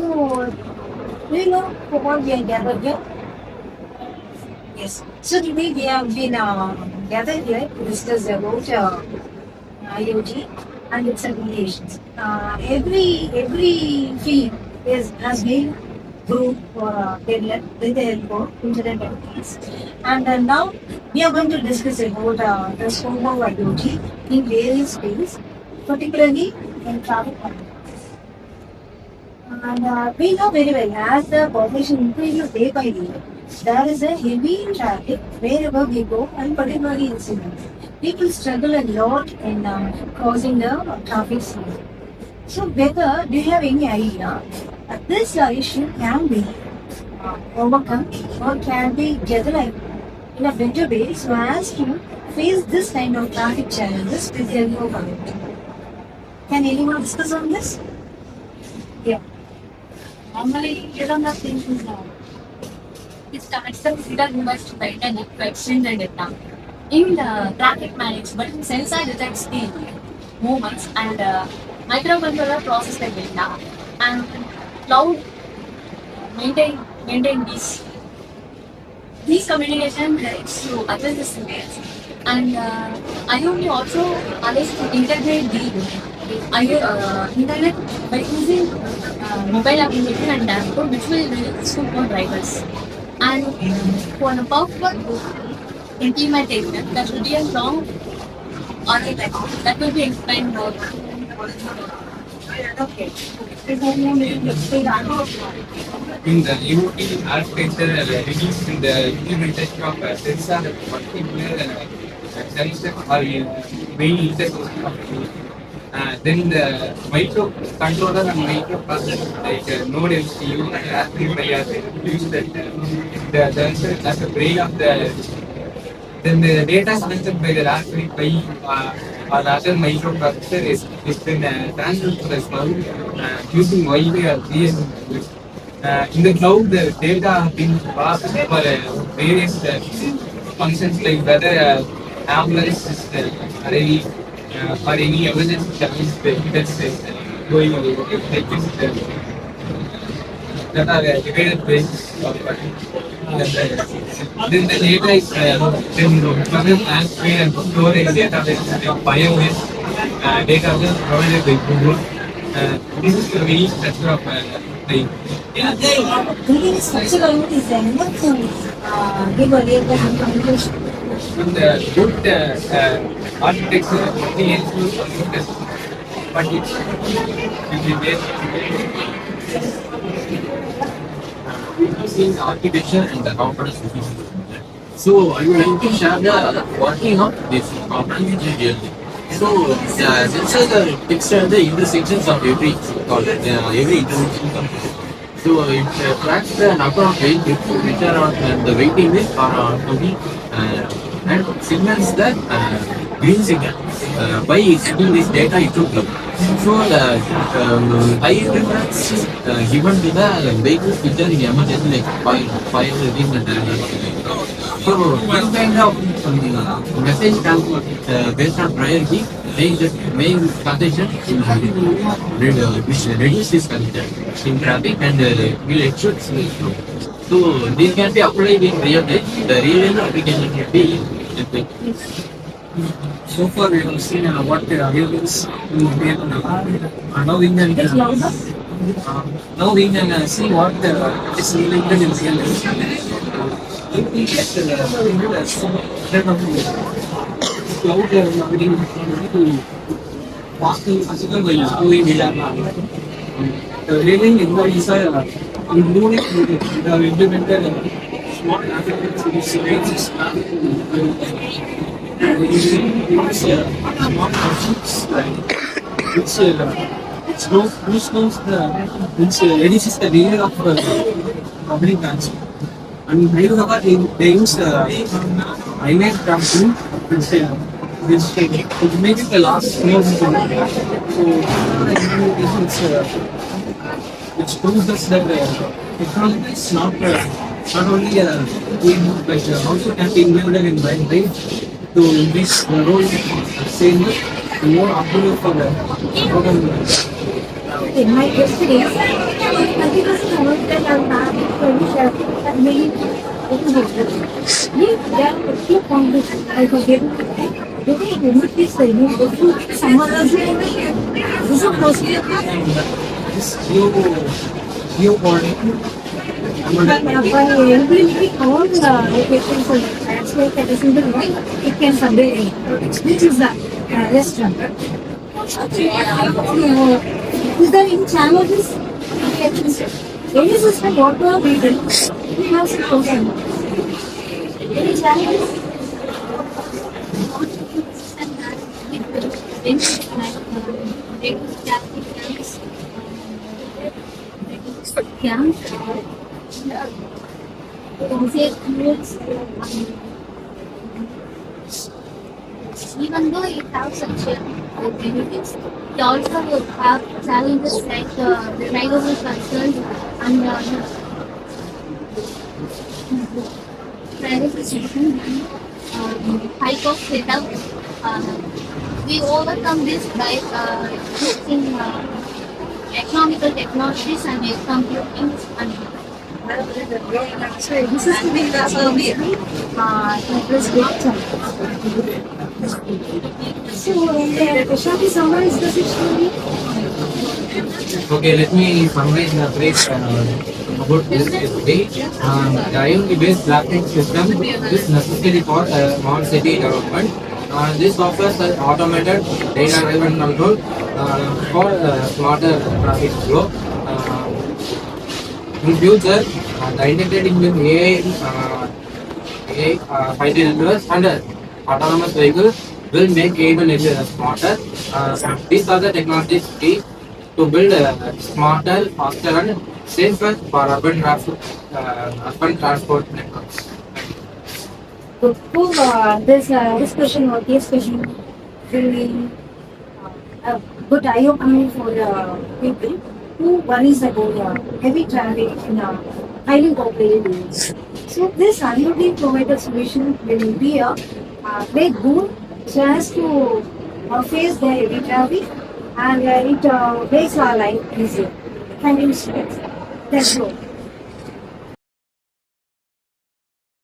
So, do you know what we are gathered here? Yes. So today we have been gathered here to discuss about IoT and its applications. Every field has been through with the help of internet and things. And now we are going to discuss about the scope of IoT in various fields, particularly in traffic management. And we know very well, as the population increases day by day, there is a heavy traffic wherever we go, and particularly in cities. People struggle a lot in crossing the traffic signal. So, whether do you have any idea this issue can be overcome or can be developed in a better way so as to face this kind of traffic challenges with the help of it? Can anyone discuss on this? Yeah. Normally, you don't have things now. It connects the physical device to the internet to exchange the data. In the traffic management, sensor detects the movements and microcontroller process the data and cloud maintain these communication helps to address the scenarios. And IoT also allows to integrate the internet by using mobile application and dashboard, which will be useful for drivers. And for the powerful implementation, that will be a long architecture that will be explained more. Okay. In the IoT architecture, release in the implementation of sensor particular sensor or main interface. Then the microcontroller and microprocessor like Node MCU and Raspberry Pi use the sensor as a brain of the. Then the data collected by the Raspberry Pi or other microprocessor is then transferred to the cloud using Wi-Fi or DSL. In the cloud, the data have been passed for various functions like whether ambulance is arriving or any emergency service that's going on. Like this, that are divided by then the data is then processed and screened and stored in database like Firebase database provided by Google. This is the main structure of the Really structural IoT is enough to give a real-time communication. with the good architecture, the ensures but it will be based in architecture and the components efficiency. So I would like to share the working of this components really. So sensors are extend the intersections of every intersection. So it tracks the number of weight which are on the waiting list or to be and signals the green signal by sending this data into cloud. So the high preference is given to the vehicles which are in emergency like fire rating and so this kind of message transport based on priority makes that main congestion which reduce this congestion in traffic and will ensure smooth flow. So this can be applied in real time. The real time application can be in so far we have seen what vehicles will be able to now we can see what is related in real life. If we get cloud to walking physical ways doing the railing employees are including the implemented smart applications smart machines which reduces the delay of public transport. And they use INET company which make it the last more so which proves us that technology is not only but also can be implemented in right way to increase the role of saying the more approval for the program. in my yesterday, 30% of that are not and maybe there are a few points I forget. Maybe remove this thing, someone else. This is a question. This geoporting. By implementing all the locations and translate at a single one, it can convey which is the restaurant. Is there any challenges? Any system, whatever we do, we have some problem. Any challenges? Even though it has such benefits, it also will have challenges like privacy concerns and privacy section, high cost setup. We overcome this by using economical technologies and computing and So this is the thing that's going to be interest rate. So Shadi summarize the situation. Okay, let me summarize the phrase about this today. The IoT-based drafting system is necessary for small city development. This offers an automated data-driven control for smarter traffic flow. In future, the integrating with AI 5G networks and autonomous vehicles will make even smarter. These are the technologies key to build smarter, faster, and safer for urban transport networks. To prove this discussion or case discussion will be a good eye-opening for the people who worries about heavy traffic in highly populated areas. So this IoT provider solution will be a great boon so as to face the heavy traffic and it makes our life easier. Thank you, Mr. That's all.